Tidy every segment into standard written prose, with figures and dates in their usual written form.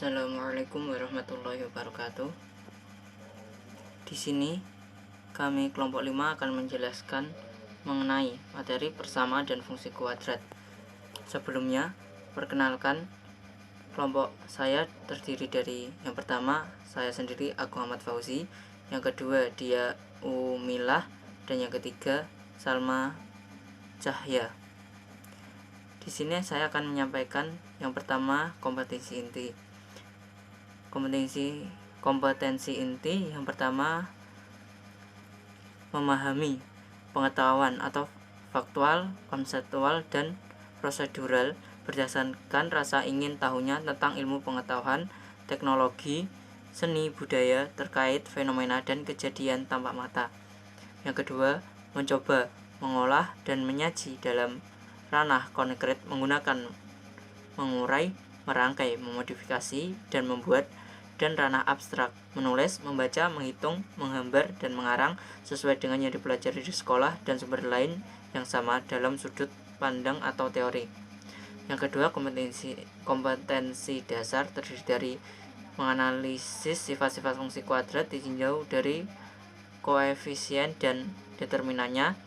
Assalamualaikum warahmatullahi wabarakatuh. Di sini kami kelompok 5 akan menjelaskan mengenai materi persamaan dan fungsi kuadrat. Sebelumnya, perkenalkan, kelompok saya terdiri dari yang pertama saya sendiri Agung Ahmad Fauzi, yang kedua dia Umilah, dan yang ketiga Salma Cahya. Di sini saya akan menyampaikan yang pertama kompetensi inti. Kompetensi inti yang pertama memahami pengetahuan atau faktual, konseptual, dan prosedural berdasarkan rasa ingin tahunya tentang ilmu pengetahuan, teknologi, seni, budaya terkait fenomena dan kejadian tampak mata. Yang kedua, mencoba mengolah dan menyaji dalam ranah konkret menggunakan mengurai, merangkai, memodifikasi, dan membuat, dan ranah abstrak, menulis, membaca, menghitung, menggambar, dan mengarang sesuai dengan yang dipelajari di sekolah dan sumber lain yang sama dalam sudut pandang atau teori. Yang kedua, kompetensi dasar terdiri dari menganalisis sifat-sifat fungsi kuadrat ditinjau dari koefisien dan determinannya.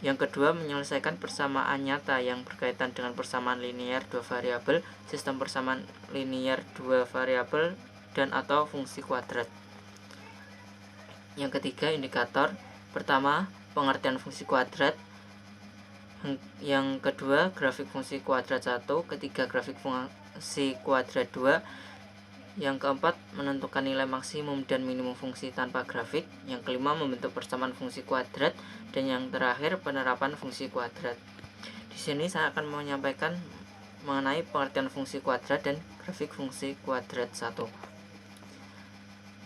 Yang kedua, menyelesaikan persamaan nyata yang berkaitan dengan persamaan linear dua variabel, sistem persamaan linear dua variabel, dan atau fungsi kuadrat. Yang ketiga, indikator. Pertama, pengertian fungsi kuadrat. Yang kedua, grafik fungsi kuadrat 1. Ketiga, grafik fungsi kuadrat 2. Yang keempat, menentukan nilai maksimum dan minimum fungsi tanpa grafik. Yang kelima, membentuk persamaan fungsi kuadrat. Dan yang terakhir, penerapan fungsi kuadrat. Di sini saya akan menyampaikan mengenai pengertian fungsi kuadrat dan grafik fungsi kuadrat 1.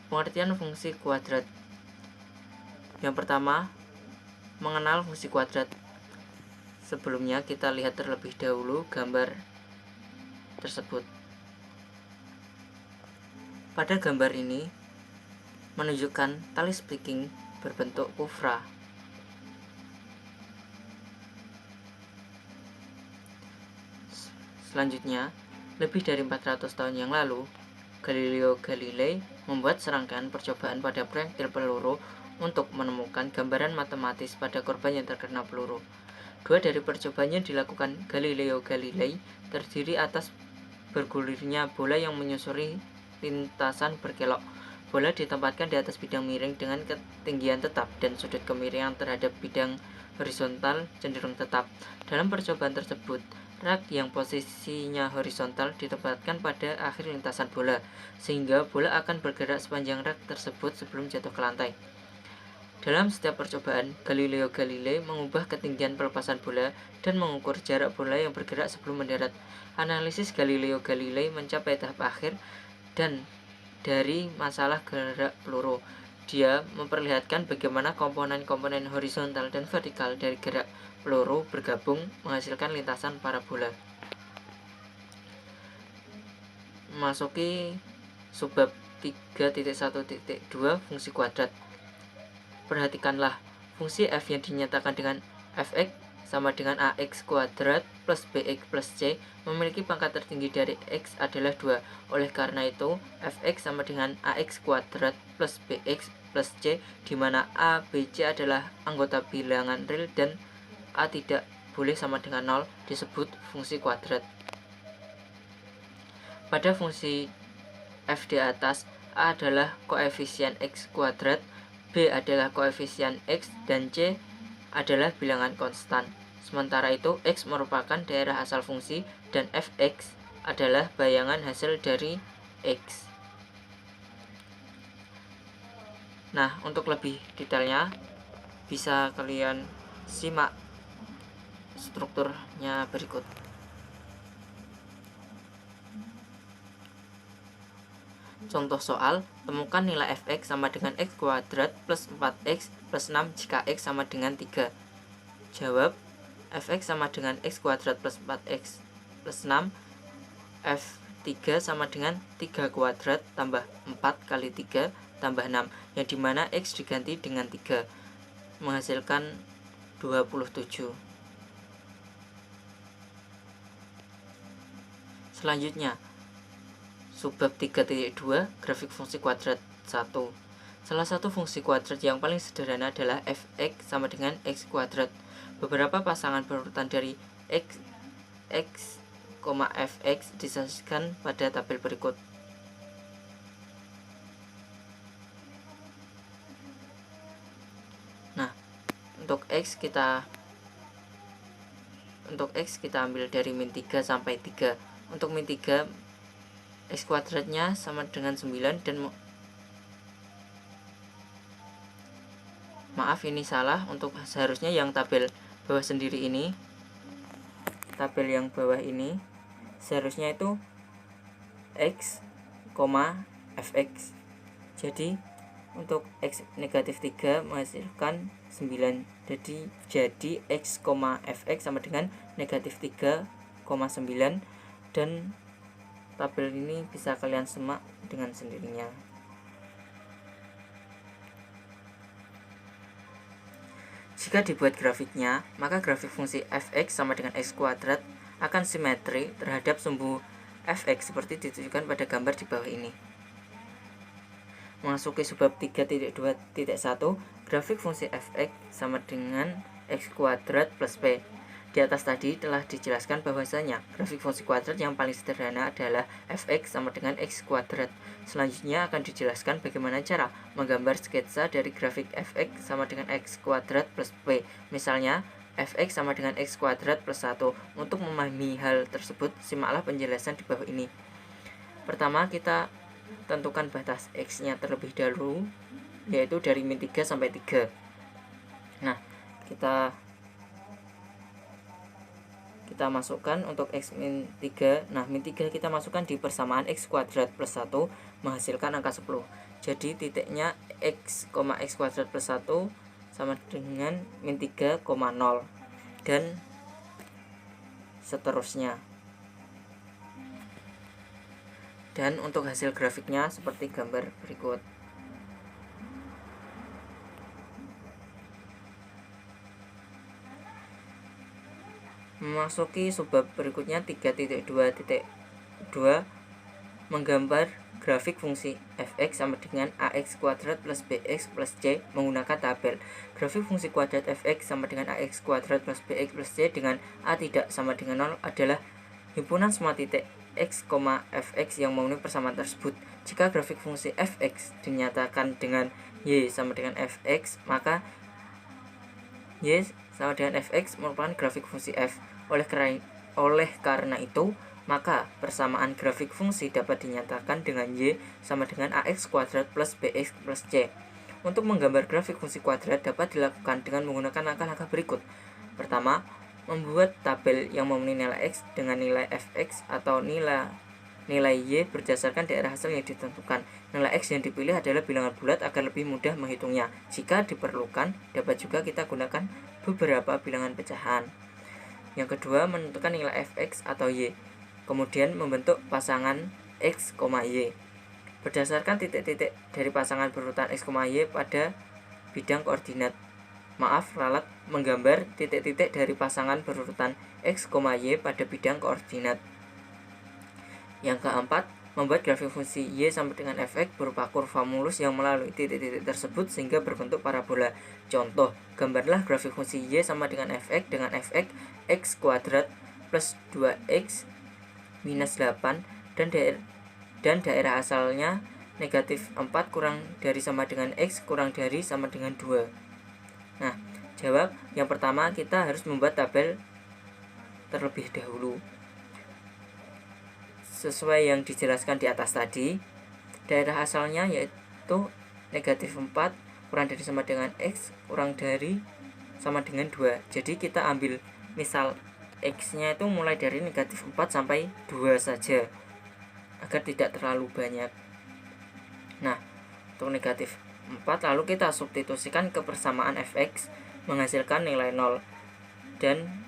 Pengertian fungsi kuadrat. Yang pertama, mengenal fungsi kuadrat. Sebelumnya kita lihat terlebih dahulu gambar tersebut. Pada gambar ini menunjukkan tali splitting berbentuk kufra. Selanjutnya, lebih dari 400 tahun yang lalu, Galileo Galilei membuat serangkaian percobaan pada proyektil peluru untuk menemukan gambaran matematis pada korban yang terkena peluru. Dua dari percobaannya dilakukan Galileo Galilei terdiri atas bergulirnya bola yang menyusuri lintasan berkelok. Bola ditempatkan di atas bidang miring dengan ketinggian tetap dan sudut kemiringan terhadap bidang horizontal cenderung tetap. Dalam percobaan tersebut, rak yang posisinya horizontal ditempatkan pada akhir lintasan bola, sehingga bola akan bergerak sepanjang rak tersebut sebelum jatuh ke lantai. Dalam setiap percobaan, Galileo Galilei mengubah ketinggian pelepasan bola dan mengukur jarak bola yang bergerak sebelum mendarat. Analisis Galileo Galilei mencapai tahap akhir dan dari masalah gerak peluru. Dia memperlihatkan bagaimana komponen-komponen horizontal dan vertikal dari gerak peluru bergabung menghasilkan lintasan parabola. Memasuki subbab 3.1.2 fungsi kuadrat. Perhatikanlah, fungsi f yang dinyatakan dengan fx sama dengan ax kuadrat plus bx plus c memiliki pangkat tertinggi dari x adalah 2. Oleh karena itu, fx sama dengan ax kuadrat plus bx plus c, di mana a, b, c adalah anggota bilangan real dan a tidak boleh sama dengan 0, disebut fungsi kuadrat. Pada fungsi f di atas, a adalah koefisien x kuadrat, b adalah koefisien x, dan c adalah bilangan konstan. Sementara itu, x merupakan daerah asal fungsi dan fx adalah bayangan hasil dari x. Nah, untuk lebih detailnya bisa kalian simak strukturnya berikut. Contoh soal, temukan nilai fx sama dengan x kuadrat plus 4x plus 6 jika x sama dengan 3. Jawab, fx sama dengan x kuadrat plus 4x plus 6, f3 sama dengan 3 kuadrat tambah 4 kali 3 tambah 6, yang dimana x diganti dengan 3, menghasilkan 27. Selanjutnya, subbab 3.2 grafik fungsi kuadrat 1. Salah satu fungsi kuadrat yang paling sederhana adalah fx sama dengan x kuadrat. Beberapa pasangan berurutan dari x, fx disajikan pada tabel berikut. Nah, untuk x kita ambil dari min 3 sampai 3. Untuk min 3 x kuadratnya sama dengan 9 dan maaf ini salah, untuk seharusnya yang tabel bawah sendiri ini, tabel yang bawah ini seharusnya itu x, fx. Jadi untuk x negatif 3 menghasilkan 9. Jadi x, fx sama dengan negatif 3,9, dan tabel ini bisa kalian semak dengan sendirinya. Jika dibuat grafiknya, maka grafik fungsi fx sama dengan x kuadrat akan simetri terhadap sumbu fx seperti ditunjukkan pada gambar di bawah ini. Memasuki subbab 3.2.1, grafik fungsi fx sama dengan x kuadrat plus p. Di atas tadi telah dijelaskan bahwasanya grafik fungsi kuadrat yang paling sederhana adalah fx sama dengan x kuadrat. Selanjutnya akan dijelaskan bagaimana cara menggambar sketsa dari grafik fx sama dengan x kuadrat plus p. Misalnya, fx sama dengan x kuadrat plus 1. Untuk memahami hal tersebut, simaklah penjelasan di bawah ini. Pertama, kita tentukan batas x-nya terlebih dahulu, yaitu dari min 3 sampai 3. Nah, kita masukkan untuk x min 3. Nah, min 3 kita masukkan di persamaan x kuadrat plus 1 menghasilkan angka 10. Jadi titiknya x, x kuadrat plus 1 sama dengan min 3,0 dan seterusnya. Dan untuk hasil grafiknya seperti gambar berikut. Memasuki subbab berikutnya 3.2.2, menggambar grafik fungsi fx sama dengan ax kuadrat plus bx plus c menggunakan tabel. Grafik fungsi kuadrat fx sama dengan ax kuadrat plus bx plus c dengan a tidak sama dengan 0 adalah himpunan semua titik x, fx yang memenuhi persamaan tersebut. Jika grafik fungsi fx dinyatakan dengan y sama dengan fx, maka y sama dengan fx merupakan grafik fungsi f. Oleh karena itu, maka persamaan grafik fungsi dapat dinyatakan dengan y sama dengan ax kuadrat plus bx plus c. Untuk menggambar grafik fungsi kuadrat dapat dilakukan dengan menggunakan langkah-langkah berikut. Pertama, membuat tabel yang memenuhi nilai x dengan nilai fx atau nilai y berdasarkan daerah hasil yang ditentukan. Nilai x yang dipilih adalah bilangan bulat agar lebih mudah menghitungnya. Jika diperlukan, dapat juga kita gunakan beberapa bilangan pecahan. Yang kedua, menentukan nilai fx atau y, kemudian membentuk pasangan x, y berdasarkan titik-titik dari pasangan berurutan x, y pada bidang koordinat. Maaf, ralat menggambar titik-titik dari pasangan berurutan x, y pada bidang koordinat. Yang keempat, membuat grafik fungsi y sama dengan fx berupa kurva mulus yang melalui titik-titik tersebut sehingga berbentuk parabola. Contoh, gambarlah grafik fungsi y sama dengan fx x kuadrat plus 2x minus 8 dan daerah asalnya negatif 4 kurang dari sama dengan x kurang dari sama dengan 2. Nah, jawab yang pertama, kita harus membuat tabel terlebih dahulu. Sesuai yang dijelaskan di atas tadi, daerah asalnya yaitu negatif 4 kurang dari sama dengan x kurang dari sama dengan 2. Jadi kita ambil misal x-nya itu mulai dari negatif 4 sampai 2 saja agar tidak terlalu banyak. Nah, untuk negatif 4 lalu kita substitusikan ke persamaan fx menghasilkan nilai 0. Dan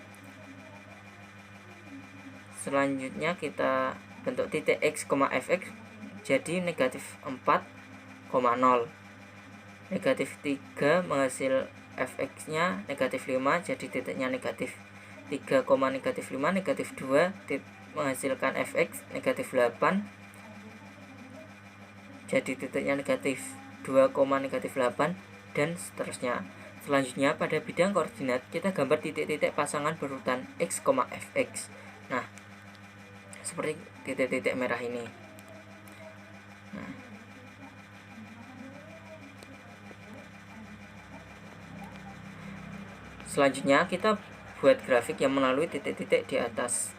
selanjutnya kita bentuk titik x, fx jadi negatif 4,0. Negatif 3 menghasil fx-nya negatif 5, jadi titiknya negatif 3, negatif 5, negatif 2 menghasilkan fx negatif 8, jadi titiknya negatif 2, negatif 8 dan seterusnya. Selanjutnya pada bidang koordinat kita gambar titik-titik pasangan berurutan x, fx. Nah, seperti titik-titik merah ini. Nah, selanjutnya kita buat grafik yang melalui titik-titik di atas.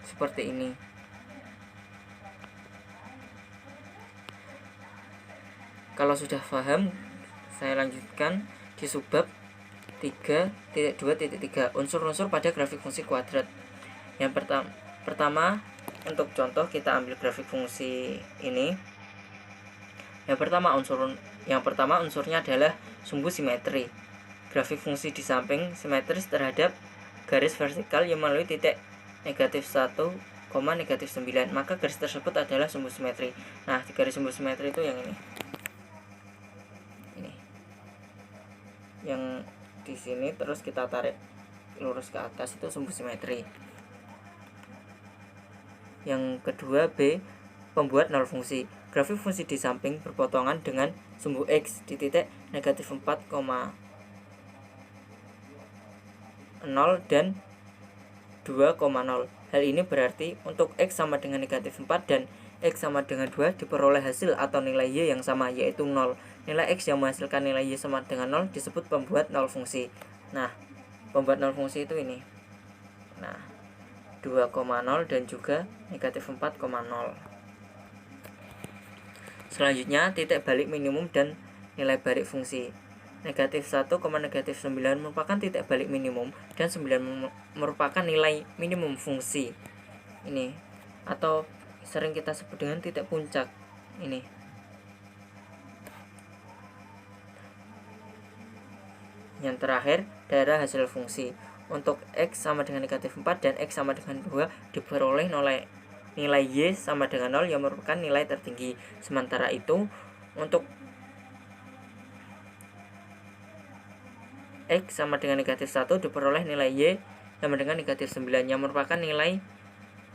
Seperti ini. Kalau sudah paham, saya lanjutkan di subbab 3.2.3 unsur-unsur pada grafik fungsi kuadrat. Yang pertama untuk contoh kita ambil grafik fungsi ini. Yang pertama unsurnya adalah sumbu simetri. Grafik fungsi di samping simetris terhadap garis vertikal yang melalui titik negatif 1, negatif 9. Maka garis tersebut adalah sumbu simetri. Nah, garis sumbu simetri itu yang ini. Yang di sini terus kita tarik lurus ke atas, itu sumbu simetri. Yang kedua B, pembuat nol fungsi. Grafik fungsi di samping berpotongan dengan sumbu X di titik negatif 4, 0 dan 2,0. Hal ini berarti untuk X sama dengan negatif 4 dan X sama dengan 2 diperoleh hasil atau nilai Y yang sama, yaitu 0. Nilai X yang menghasilkan nilai Y sama dengan 0 disebut pembuat nol fungsi. Nah, pembuat nol fungsi itu ini. Nah, 2,0 dan juga negatif 4,0. Selanjutnya titik balik minimum dan nilai balik fungsi. Negatif 1, negatif 9 merupakan titik balik minimum dan 9 merupakan nilai minimum fungsi. Ini atau sering kita sebut dengan titik puncak ini. Yang terakhir, daerah hasil fungsi. Untuk X sama dengan negatif 4 dan X sama dengan 2 diperoleh nilai Y sama dengan 0 yang merupakan nilai tertinggi. Sementara itu, untuk X sama dengan negatif 1 diperoleh nilai Y sama dengan negatif 9 yang merupakan nilai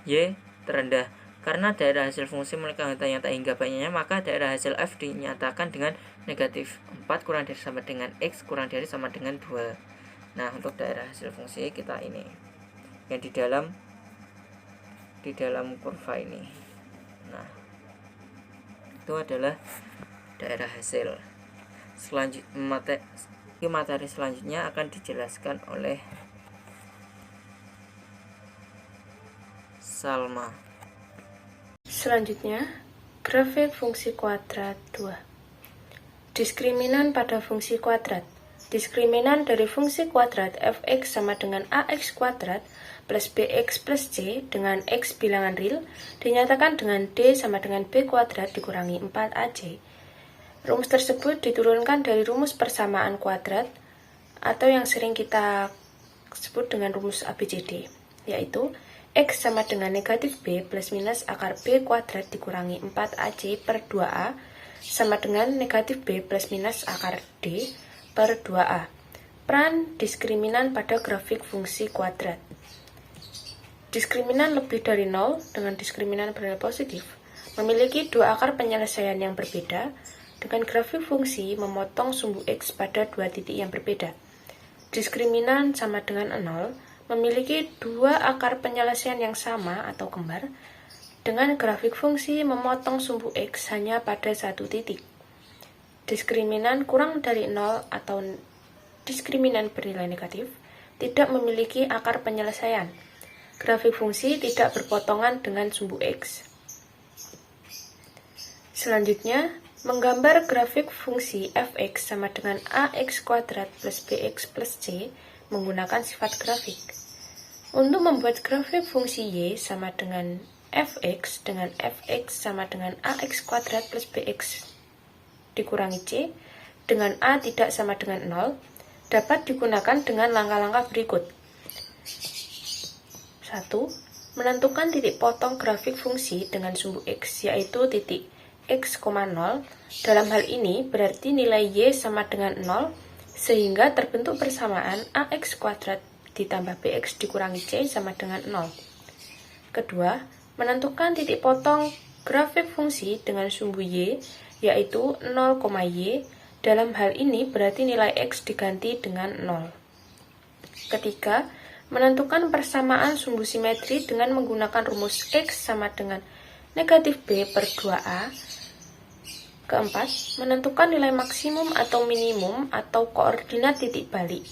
Y terendah. Karena daerah hasil fungsi memiliki nyata hingga banyaknya, maka daerah hasil F dinyatakan dengan negatif 4 kurang dari sama dengan X kurang dari sama dengan 2. Nah, untuk daerah hasil fungsi kita ini yang di dalam kurva ini. Nah, itu adalah daerah hasil. Materi selanjutnya akan dijelaskan oleh Salma. Selanjutnya, grafik fungsi kuadrat 2. Diskriminan pada fungsi kuadrat. Diskriminan dari fungsi kuadrat fx sama dengan ax kuadrat plus bx plus c dengan x bilangan real dinyatakan dengan d sama dengan b kuadrat dikurangi 4ac. Rumus tersebut diturunkan dari rumus persamaan kuadrat atau yang sering kita sebut dengan rumus ABCD, yaitu X sama dengan negatif B plus minus akar B kuadrat dikurangi 4AC per 2A sama dengan negatif B plus minus akar D per 2A. Peran diskriminan pada grafik fungsi kuadrat. Diskriminan lebih dari 0 dengan diskriminan bernilai positif memiliki dua akar penyelesaian yang berbeda dengan grafik fungsi memotong sumbu X pada dua titik yang berbeda. Diskriminan sama dengan 0 memiliki dua akar penyelesaian yang sama atau kembar dengan grafik fungsi memotong sumbu X hanya pada satu titik. Diskriminan kurang dari 0 atau diskriminan bernilai negatif tidak memiliki akar penyelesaian. Grafik fungsi tidak berpotongan dengan sumbu X. Selanjutnya, menggambar grafik fungsi fx sama dengan ax kuadrat plus bx plus c menggunakan sifat grafik. Untuk membuat grafik fungsi y sama dengan fx dengan fx sama dengan ax kuadrat plus bx dikurangi c dengan a tidak sama dengan 0 dapat digunakan dengan langkah-langkah berikut. 1. Menentukan titik potong grafik fungsi dengan sumbu x, yaitu titik x, 0. Dalam hal ini berarti nilai y sama dengan 0 sehingga terbentuk persamaan ax kuadrat ditambah bx dikurangi c sama dengan 0. Kedua, menentukan titik potong grafik fungsi dengan sumbu y, yaitu 0,y. Dalam hal ini berarti nilai x diganti dengan 0. Ketiga, menentukan persamaan sumbu simetri dengan menggunakan rumus x sama dengan negatif b per 2a. Keempat, menentukan nilai maksimum atau minimum atau koordinat titik balik.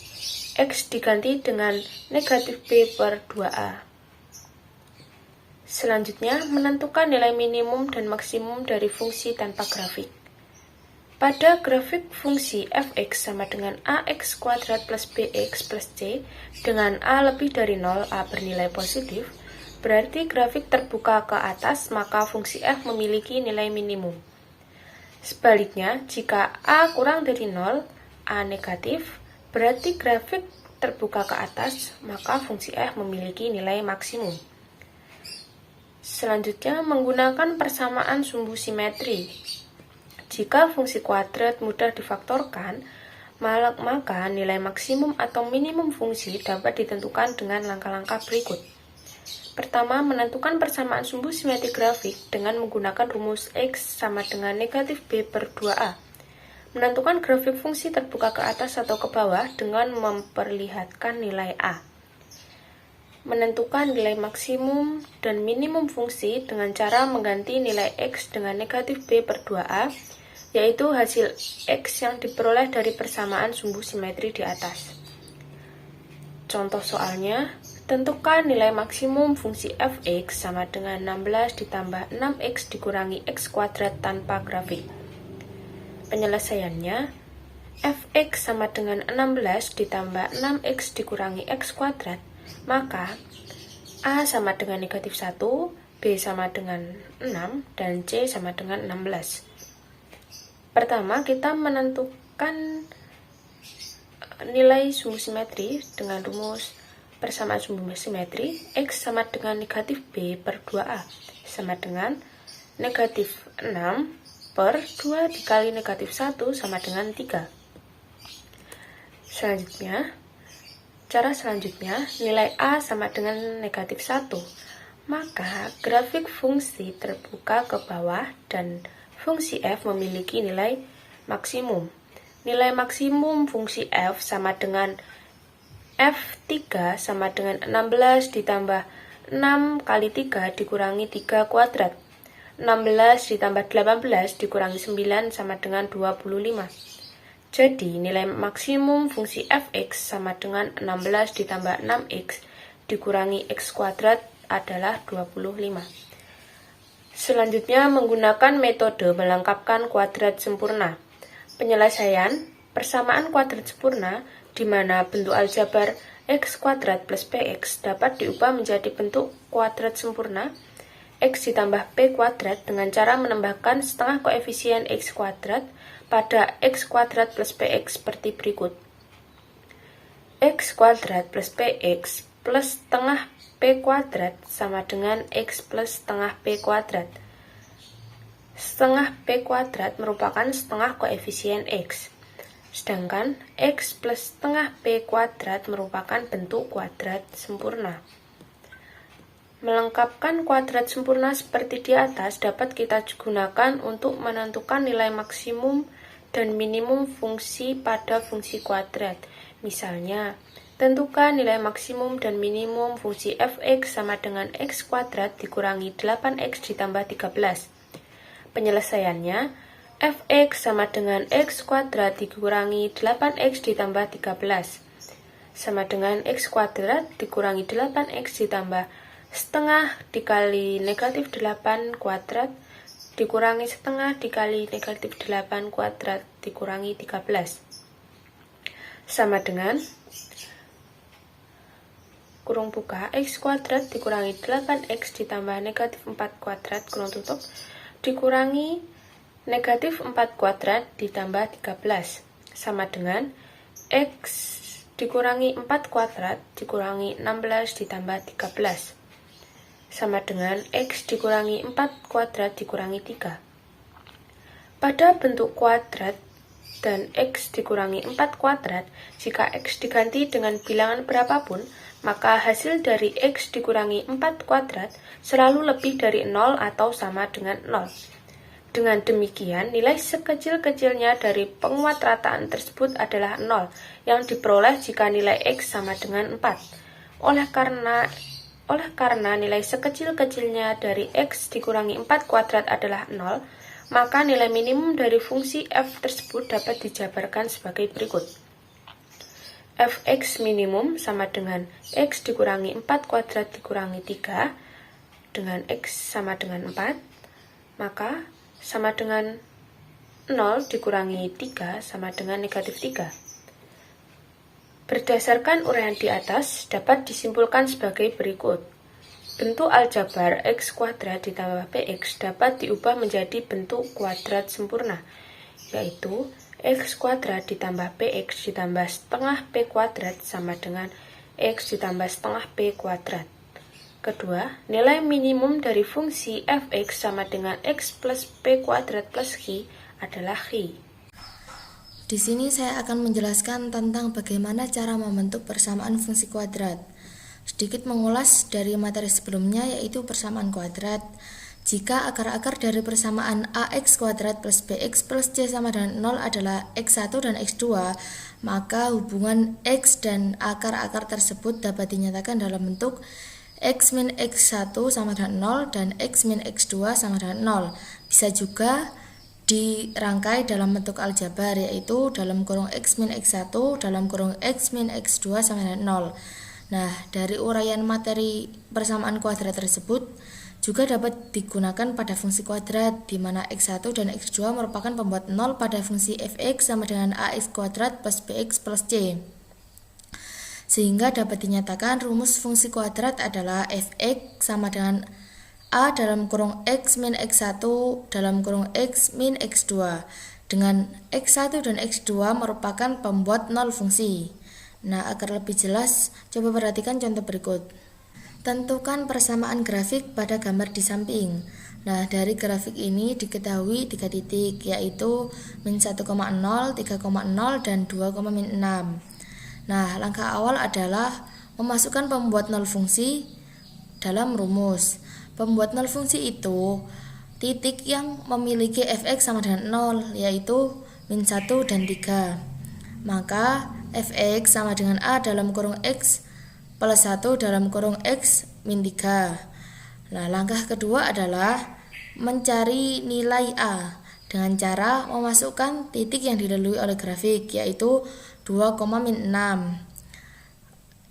X diganti dengan negatif b per 2a. Selanjutnya, menentukan nilai minimum dan maksimum dari fungsi tanpa grafik. Pada grafik fungsi fx sama dengan ax kuadrat plus bx plus c dengan a lebih dari 0, a bernilai positif, berarti grafik terbuka ke atas, maka fungsi f memiliki nilai minimum. Sebaliknya, jika a kurang dari 0, a negatif, berarti grafik terbuka ke atas, maka fungsi f memiliki nilai maksimum. Selanjutnya, menggunakan persamaan sumbu simetri. Jika fungsi kuadrat mudah difaktorkan, maka nilai maksimum atau minimum fungsi dapat ditentukan dengan langkah-langkah berikut. Pertama, menentukan persamaan sumbu simetri grafik dengan menggunakan rumus x sama dengan negatif b per 2a. Menentukan grafik fungsi terbuka ke atas atau ke bawah dengan memperlihatkan nilai a. Menentukan nilai maksimum dan minimum fungsi dengan cara mengganti nilai x dengan negatif b per 2a, yaitu hasil x yang diperoleh dari persamaan sumbu simetri di atas. Contoh soalnya, tentukan nilai maksimum fungsi fx sama dengan 16 ditambah 6x dikurangi x kuadrat tanpa grafik. Penyelesaiannya, fx sama dengan 16 ditambah 6x dikurangi x kuadrat, maka a sama dengan negatif 1, b sama dengan 6, dan c sama dengan 16. Pertama, kita menentukan nilai sumbu simetri dengan rumus persamaan sumbu simetri. X sama dengan negatif b per 2a sama dengan negatif 6 per 2 dikali negatif 1 sama dengan 3. Cara selanjutnya, nilai a sama dengan negatif 1. Maka grafik fungsi terbuka ke bawah dan fungsi f memiliki nilai maksimum. Nilai maksimum fungsi f sama dengan f3 sama dengan 16 ditambah 6 kali 3 dikurangi 3 kuadrat. 16 ditambah 18 dikurangi 9 sama dengan 25. Jadi, nilai maksimum fungsi fx sama dengan 16 ditambah 6x dikurangi x kuadrat adalah 25. Selanjutnya, menggunakan metode melengkapkan kuadrat sempurna. Penyelesaian persamaan kuadrat sempurna di mana bentuk aljabar x kuadrat plus px dapat diubah menjadi bentuk kuadrat sempurna x ditambah p kuadrat dengan cara menambahkan setengah koefisien x kuadrat pada x kuadrat plus px seperti berikut. X kuadrat plus px plus setengah p kuadrat sama dengan x plus setengah p kuadrat. Setengah p kuadrat merupakan setengah koefisien x, sedangkan x plus setengah p kuadrat merupakan bentuk kuadrat sempurna. Melengkapkan kuadrat sempurna seperti di atas dapat kita gunakan untuk menentukan nilai maksimum dan minimum fungsi pada fungsi kuadrat. Misalnya, tentukan nilai maksimum dan minimum fungsi fx sama dengan x kuadrat dikurangi 8x ditambah 13. Penyelesaiannya, fx sama dengan x kuadrat dikurangi 8x ditambah 13 sama dengan x kuadrat dikurangi 8x ditambah setengah dikali negatif 8 kuadrat dikurangi setengah dikali negatif 8 kuadrat dikurangi 13 sama dengan kurung buka x kuadrat dikurangi 8x ditambah negatif 4 kuadrat kurung tutup dikurangi negatif 4 kuadrat ditambah 13 sama dengan x dikurangi 4 kuadrat dikurangi 16 ditambah 13 sama dengan x dikurangi 4 kuadrat dikurangi 3. Pada bentuk kuadrat dan X dikurangi 4 kuadrat, jika X diganti dengan bilangan berapapun, maka hasil dari X dikurangi 4 kuadrat selalu lebih dari 0 atau sama dengan 0. Dengan demikian, nilai sekecil-kecilnya dari penguat rataan tersebut adalah 0, yang diperoleh jika nilai X sama dengan 4. Oleh karena nilai sekecil-kecilnya dari X dikurangi 4 kuadrat adalah 0, maka nilai minimum dari fungsi f tersebut dapat dijabarkan sebagai berikut. Fx minimum sama dengan X dikurangi 4 kuadrat dikurangi 3, dengan X sama dengan 4, maka sama dengan 0 dikurangi 3 sama dengan negatif 3. Berdasarkan uraian di atas, dapat disimpulkan sebagai berikut. Bentuk aljabar X kuadrat ditambah Px dapat diubah menjadi bentuk kuadrat sempurna, yaitu X kuadrat ditambah Px ditambah setengah P kuadrat sama dengan X ditambah setengah P kuadrat. Kedua, nilai minimum dari fungsi fx sama dengan X plus P kuadrat plus Q adalah Q. Di sini saya akan menjelaskan tentang bagaimana cara membentuk persamaan fungsi kuadrat. Sedikit mengulas dari materi sebelumnya, yaitu persamaan kuadrat. Jika akar-akar dari persamaan ax kuadrat plus bx plus c sama dengan 0 adalah x1 dan x2, maka hubungan x dan akar-akar tersebut dapat dinyatakan dalam bentuk x min x1 sama dengan 0 dan x min x2 sama dengan 0. Bisa juga dirangkai dalam bentuk aljabar, yaitu dalam kurung x min x1 dalam kurung x min x2 sama dengan 0. Nah, dari uraian materi persamaan kuadrat tersebut juga dapat digunakan pada fungsi kuadrat, di mana x1 dan x2 merupakan pembuat 0 pada fungsi fx sama dengan ax kuadrat plus bx plus c. Sehingga dapat dinyatakan rumus fungsi kuadrat adalah fx sama dengan a dalam kurung x min x1 dalam kurung x min x2, dengan x1 dan x2 merupakan pembuat 0 fungsi. Nah, agar lebih jelas, coba perhatikan contoh berikut. Tentukan persamaan grafik pada gambar di samping. Nah, dari grafik ini diketahui 3 titik, yaitu min 1,0, 3,0, dan 2,6. Nah, langkah awal adalah memasukkan pembuat 0 fungsi dalam rumus. Pembuat 0 fungsi itu titik yang memiliki fx sama dengan 0, yaitu min 1 dan 3. Maka fx sama dengan a dalam kurung x plus 1 dalam kurung x min 3. Nah, langkah kedua adalah mencari nilai a dengan cara memasukkan titik yang dilalui oleh grafik, yaitu 2,6.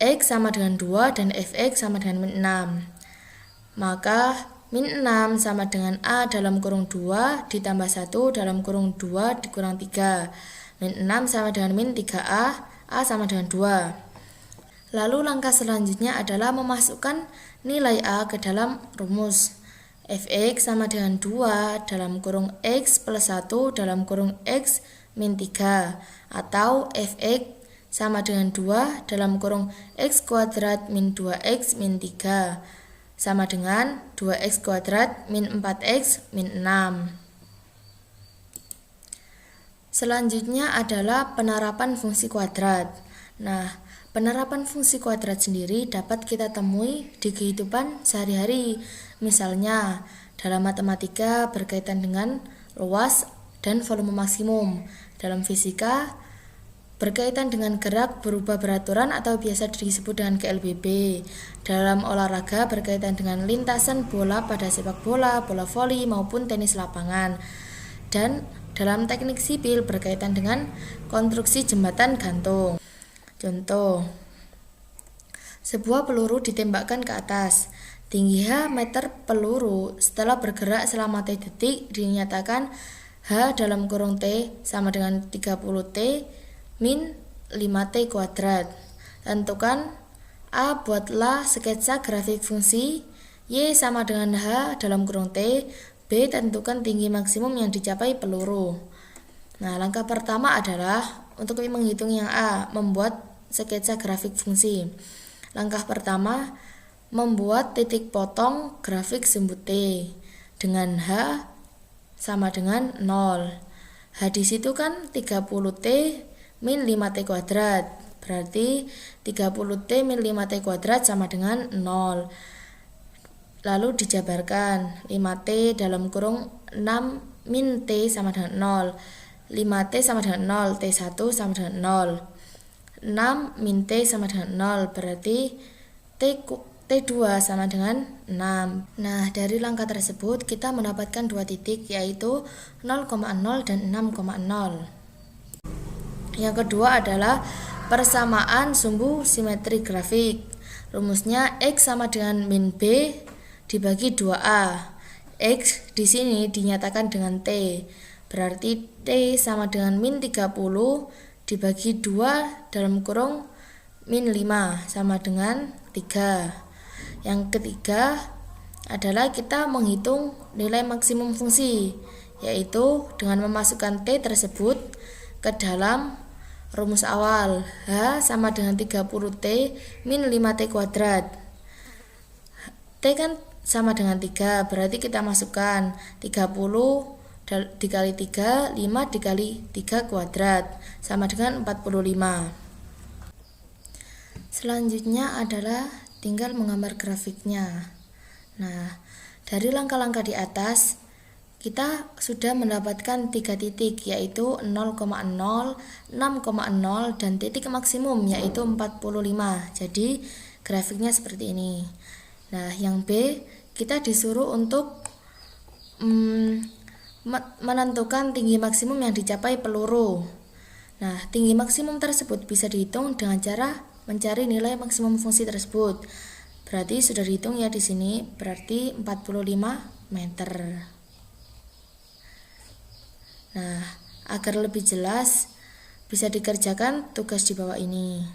X sama dengan 2 dan fx sama dengan min 6. Maka min 6 sama dengan a dalam kurung 2 ditambah 1 dalam kurung 2 dikurang 3. Min 6 sama dengan min 3a, a sama dengan 2. Lalu langkah selanjutnya adalah memasukkan nilai a ke dalam rumus. Fx sama dengan 2 dalam kurung x plus 1 dalam kurung x min 3, atau fx sama dengan 2 dalam kurung x kuadrat min 2x min 3 sama dengan 2x kuadrat min 4x min 6. Selanjutnya adalah penerapan fungsi kuadrat. Nah, penerapan fungsi kuadrat sendiri dapat kita temui di kehidupan sehari-hari. Misalnya, dalam matematika berkaitan dengan luas dan volume maksimum. Dalam fisika, berkaitan dengan gerak berubah beraturan atau biasa disebut dengan GLBB. Dalam olahraga berkaitan dengan lintasan bola pada sepak bola, bola voli maupun tenis lapangan. Dan dalam teknik sipil berkaitan dengan konstruksi jembatan gantung. Contoh, sebuah peluru ditembakkan ke atas. Tinggi H meter peluru setelah bergerak selama T detik dinyatakan H dalam kurung T sama dengan 30T min 5T kuadrat. Tentukan A, buatlah sketsa grafik fungsi Y sama dengan H dalam kurung T. B, tentukan tinggi maksimum yang dicapai peluru. Nah, langkah pertama adalah untuk menghitung yang A, membuat sketsa grafik fungsi. Langkah pertama, membuat titik potong grafik sumbu T dengan H sama dengan 0. H di situ kan 30T min 5T kuadrat. Berarti 30T min 5T kuadrat sama dengan 0. Lalu dijabarkan 5T dalam kurung 6 min T sama dengan 0. 5T sama dengan 0, T1 sama dengan 0. 6 min T sama dengan 0, berarti T2 sama dengan 6. Nah, dari langkah tersebut kita mendapatkan dua titik, yaitu 0,0 dan 6,0. Yang kedua adalah persamaan sumbu simetri grafik. Rumusnya X sama dengan min B dibagi 2A. X di sini dinyatakan dengan T. Berarti T sama dengan min 30 dibagi 2 dalam kurung min 5 sama dengan 3. Yang ketiga adalah kita menghitung nilai maksimum fungsi, yaitu dengan memasukkan T tersebut ke dalam rumus awal. H sama dengan 30T min 5T kuadrat. T kan sama dengan 3, berarti kita masukkan 30 dikali 3, 5 dikali 3 kuadrat sama dengan 45. Selanjutnya adalah tinggal menggambar grafiknya. Nah, dari langkah-langkah di atas kita sudah mendapatkan 3 titik, yaitu 0,0, 6,0 dan titik maksimum yaitu 45. Jadi grafiknya seperti ini. Nah, yang B kita disuruh untuk menentukan tinggi maksimum yang dicapai peluru. Nah, tinggi maksimum tersebut bisa dihitung dengan cara mencari nilai maksimum fungsi tersebut. Berarti sudah dihitung ya di sini, berarti 45 meter. Nah, agar lebih jelas bisa dikerjakan tugas di bawah ini.